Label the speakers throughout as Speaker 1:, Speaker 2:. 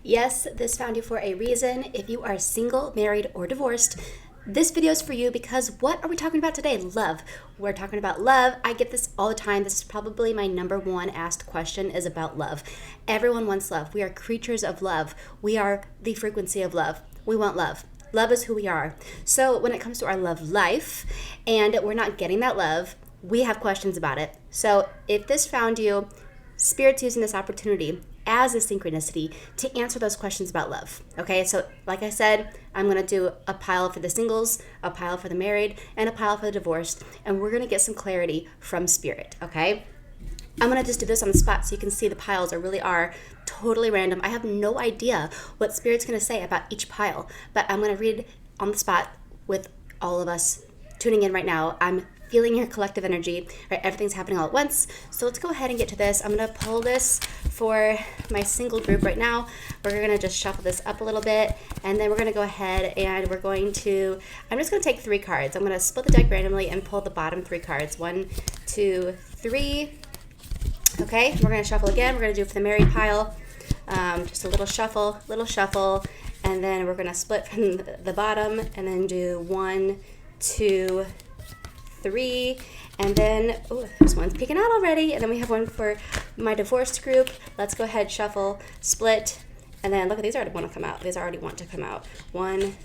Speaker 1: Yes, this found you for a reason. If you are single, married, or divorced, this video is for you because what are we talking about today? Love. We're talking about love. I get this all the time. This is probably my number one asked question is about love. Everyone wants love. We are creatures of love. We are the frequency of love. We want love. Love is who we are. So when it comes to our love life and we're not getting that love, we have questions about it. So if this found you, Spirit's using this opportunity as a synchronicity to answer those questions about love. Okay, so like I said, I'm gonna do a pile for the singles, a pile for the married, and a pile for the divorced, and we're gonna get some clarity from Spirit. Okay, I'm gonna just do this on the spot so you can see the piles really are totally random. I have no idea what Spirit's gonna say about each pile, but I'm gonna read on the spot with all of us tuning in right now. I'm feeling your collective energy, right? Everything's happening all at once. So let's go ahead and get to this. I'm gonna pull this for my single group right now. We're gonna just shuffle this up a little bit, and then we're gonna go ahead and we're going to, I'm just gonna take 3 cards. I'm gonna split the deck randomly and pull the bottom 3 cards. 1, 2, 3. Okay, we're gonna shuffle again. We're gonna do it for the married pile. Just a little shuffle, and then we're gonna split from the bottom and then do 1, 2, 3, and then this one's peeking out already, and then we have one for my divorced group. Let's go ahead, shuffle, split, and then look at these already want to come out. These already want to come out. 1,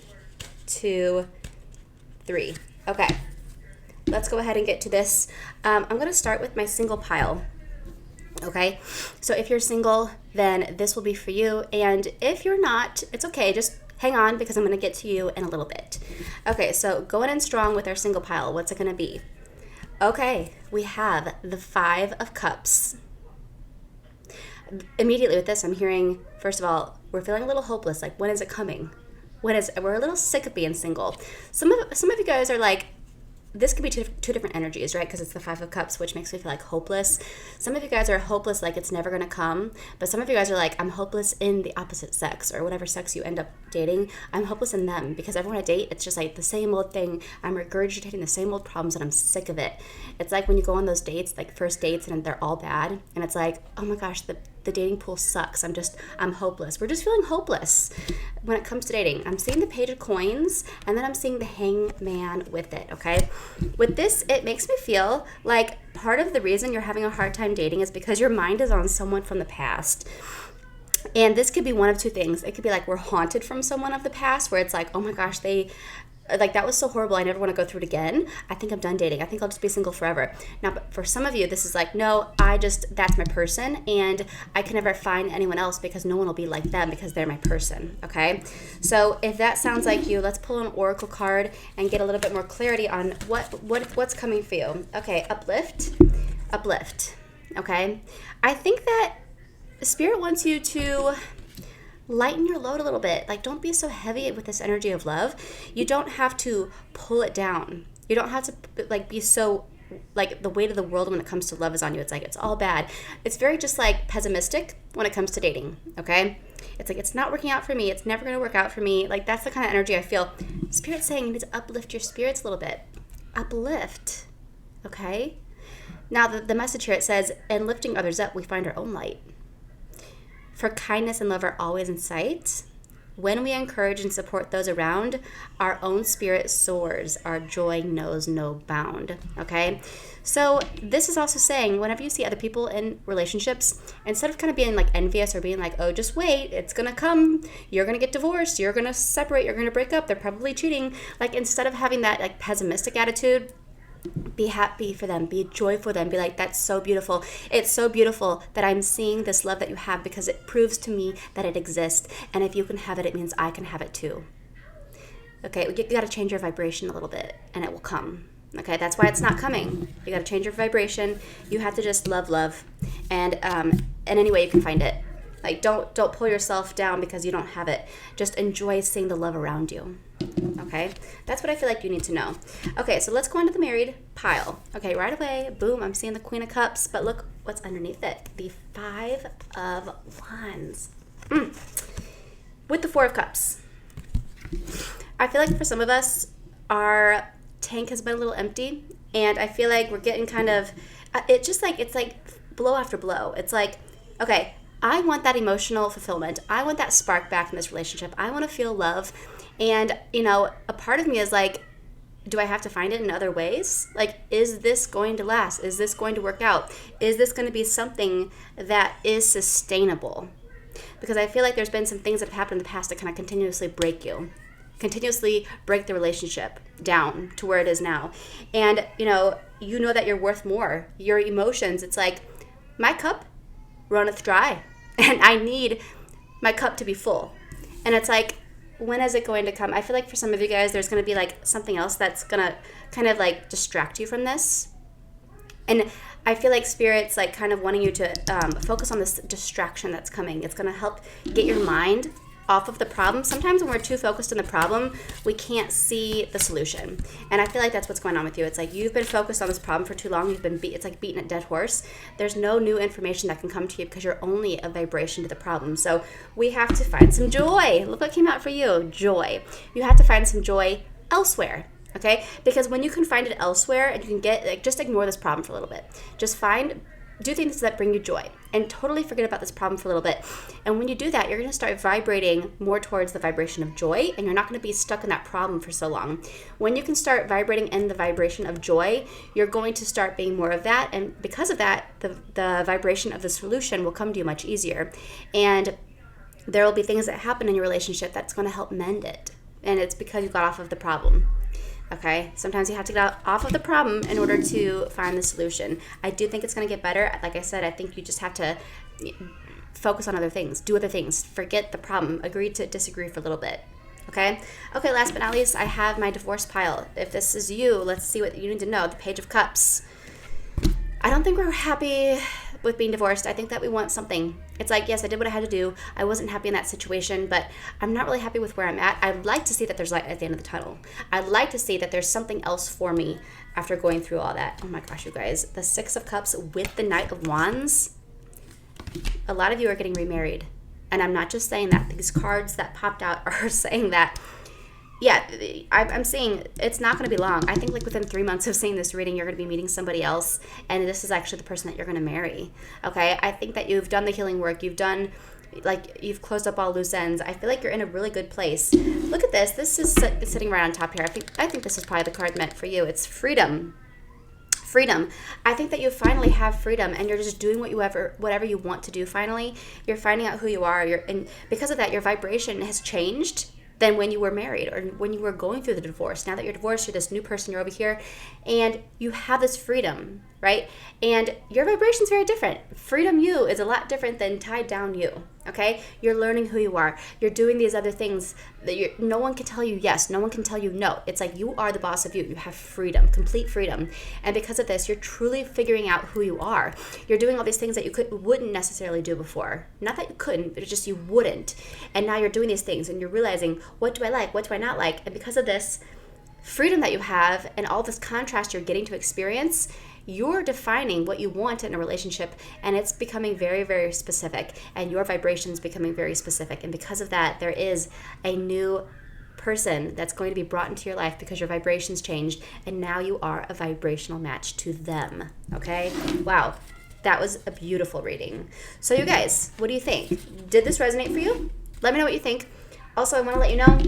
Speaker 1: 2, 3. Okay, let's go ahead and get to this. I'm going to start with my single pile. Okay, so if you're single, then this will be for you, and if you're not, it's okay. Just hang on because I'm going to get to you in a little bit. Okay, so going in strong with our single pile, what's it going to be? Okay, we have the 5 of Cups. Immediately with this, I'm hearing, first of all, we're feeling a little hopeless. Like, when is it coming? We're a little sick of being single. Some of you guys are like, this could be two different energies, right? Because it's the 5 of Cups, which makes me feel like hopeless. Some of you guys are hopeless, like it's never going to come. But some of you guys are like, I'm hopeless in the opposite sex, or whatever sex you end up dating. I'm hopeless in them because everyone I date, it's just like the same old thing. I'm regurgitating the same old problems and I'm sick of it. It's like when you go on those dates, like first dates, and they're all bad. And it's like, oh my gosh, the dating pool sucks. I'm hopeless. We're just feeling hopeless when it comes to dating. I'm seeing the Page of Coins, and then I'm seeing the Hangman with it, okay? With this, it makes me feel like part of the reason you're having a hard time dating is because your mind is on someone from the past. And this could be one of 2 things. It could be like we're haunted from someone of the past where it's like, oh my gosh, that was so horrible. I never want to go through it again. I think I'm done dating. I think I'll just be single forever. Now, but for some of you, this is like, no, that's my person, and I can never find anyone else because no one will be like them because they're my person, okay? So if that sounds like you, let's pull an oracle card and get a little bit more clarity on what's coming for you. Okay, uplift, okay? I think that Spirit wants you to lighten your load a little bit. Like, don't be so heavy with this energy of love. You don't have to pull it down. You don't have to like be so like the weight of the world when it comes to love is on you. It's like it's all bad. It's very just like pessimistic when it comes to dating, okay? It's like it's not working out for me. It's never going to work out for me. Like that's the kind of energy I feel. Spirit's saying you need to uplift your spirits a little bit. Uplift, okay? Now the message here, it says, and lifting others up, we find our own light. For kindness and love are always in sight. When we encourage and support those around, our own spirit soars. Our joy knows no bound. Okay? So this is also saying whenever you see other people in relationships, instead of kind of being like envious or being like, oh, just wait, it's going to come. You're going to get divorced. You're going to separate. You're going to break up. They're probably cheating. Like instead of having that like pessimistic attitude, be happy for them, be joyful for them, be like, that's so beautiful. It's so beautiful that I'm seeing this love that you have because it proves to me that it exists. And if you can have it, it means I can have it too. Okay, you got to change your vibration a little bit and it will come. Okay, that's why it's not coming. You got to change your vibration. You have to just love. And any way you can find it. Like, don't pull yourself down because you don't have it. Just enjoy seeing the love around you. Okay? That's what I feel like you need to know. Okay, so let's go into the married pile. Okay, right away, boom, I'm seeing the Queen of Cups, but look what's underneath it. The 5 of Wands. With the 4 of Cups. I feel like for some of us, our tank has been a little empty, and I feel like we're getting kind of, it's like blow after blow. It's like, okay, I want that emotional fulfillment. I want that spark back in this relationship. I want to feel love. And, a part of me is like, do I have to find it in other ways? Like, is this going to last? Is this going to work out? Is this going to be something that is sustainable? Because I feel like there's been some things that have happened in the past that kind of continuously break you, continuously break the relationship down to where it is now. And, you know that you're worth more. Your emotions, it's like, my cup runneth dry, and I need my cup to be full. And it's like, when is it going to come? I feel like for some of you guys, there's going to be like something else that's going to kind of like distract you from this. And I feel like Spirit's like kind of wanting you to focus on this distraction that's coming. It's going to help get your mind off of the problem. Sometimes when we're too focused on the problem, we can't see the solution. And I feel like that's what's going on with you. It's like you've been focused on this problem for too long. It's like beating a dead horse. There's no new information that can come to you because you're only a vibration to the problem. So we have to find some joy. Look what came out for you, joy. You have to find some joy elsewhere. Okay? Because when you can find it elsewhere and you can get, like, just ignore this problem for a little bit. Just do things that bring you joy and totally forget about this problem for a little bit. And when you do that, you're going to start vibrating more towards the vibration of joy, and you're not going to be stuck in that problem for so long. When you can start vibrating in the vibration of joy, you're going to start being more of that. And because of that, the vibration of the solution will come to you much easier. And there will be things that happen in your relationship that's going to help mend it. And it's because you got off of the problem. Okay, sometimes you have to get off of the problem in order to find the solution. I do think it's going to get better. Like I said, I think you just have to focus on other things, do other things, forget the problem, agree to disagree for a little bit. Okay, last but not least, I have my divorce pile. If this is you, let's see what you need to know. The Page of Cups. I don't think we're happy with being divorced. I think that we want something. It's like, yes, I did what I had to do. I wasn't happy in that situation, but I'm not really happy with where I'm at. I'd like to see that there's light at the end of the tunnel. I'd like to see that there's something else for me after going through all that. Oh my gosh, you guys. The Six of Cups with the Knight of Wands. A lot of you are getting remarried. And I'm not just saying that. These cards that popped out are saying that. Yeah, I'm seeing it's not going to be long. I think like within 3 months of seeing this reading, you're going to be meeting somebody else, and this is actually the person that you're going to marry. Okay, I think that you've done the healing work. You've closed up all loose ends. I feel like you're in a really good place. Look at this. This is sitting right on top here. I think this is probably the card meant for you. It's freedom. Freedom. I think that you finally have freedom, and you're just doing whatever you want to do. Finally, you're finding out who you are. And because of that, your vibration has changed than when you were married or when you were going through the divorce. Now that you're divorced, you're this new person, you're over here, and you have this freedom, right? And your vibration is very different. Freedom you is a lot different than tied down you, okay? You're learning who you are. You're doing these other things that no one can tell you yes, no one can tell you no. It's like you are the boss of you. You have freedom, complete freedom. And because of this, you're truly figuring out who you are. You're doing all these things that you wouldn't necessarily do before. Not that you couldn't, but it's just you wouldn't. And now you're doing these things and you're realizing, what do I like? What do I not like? And because of this freedom that you have and all this contrast you're getting to experience, you're defining what you want in a relationship, and it's becoming very, very specific, and your vibration's becoming very specific. And because of that, there is a new person that's going to be brought into your life because your vibration's changed, and now you are a vibrational match to them. Okay? Wow. That was a beautiful reading. So you guys, what do you think? Did this resonate for you? Let me know what you think. Also, I want to let you know,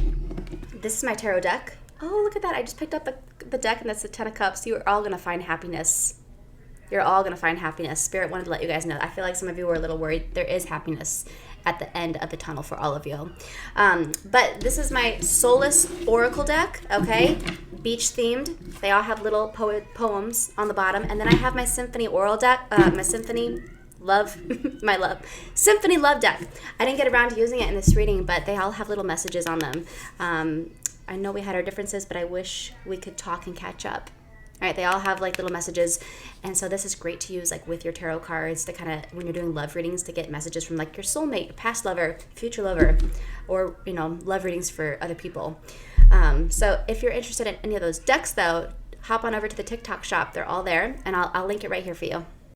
Speaker 1: this is my tarot deck. Oh, look at that. I just picked up the deck, and that's the Ten of Cups. You are all going to find happiness. You're all going to find happiness. Spirit wanted to let you guys know. I feel like some of you were a little worried. There is happiness at the end of the tunnel for all of you. But this is my Solace Oracle deck, okay? Beach themed. They all have little poems on the bottom. And then I have my Symphony Oral deck, my Symphony Love, Symphony Love deck. I didn't get around to using it in this reading, but they all have little messages on them. I know we had our differences, but I wish we could talk and catch up. All right, they all have like little messages, and so this is great to use like with your tarot cards to kind of, when you're doing love readings, to get messages from like your soulmate, your past lover, future lover, or love readings for other people. So if you're interested in any of those decks, though, hop on over to the TikTok shop. They're all there, and I'll link it right here for you.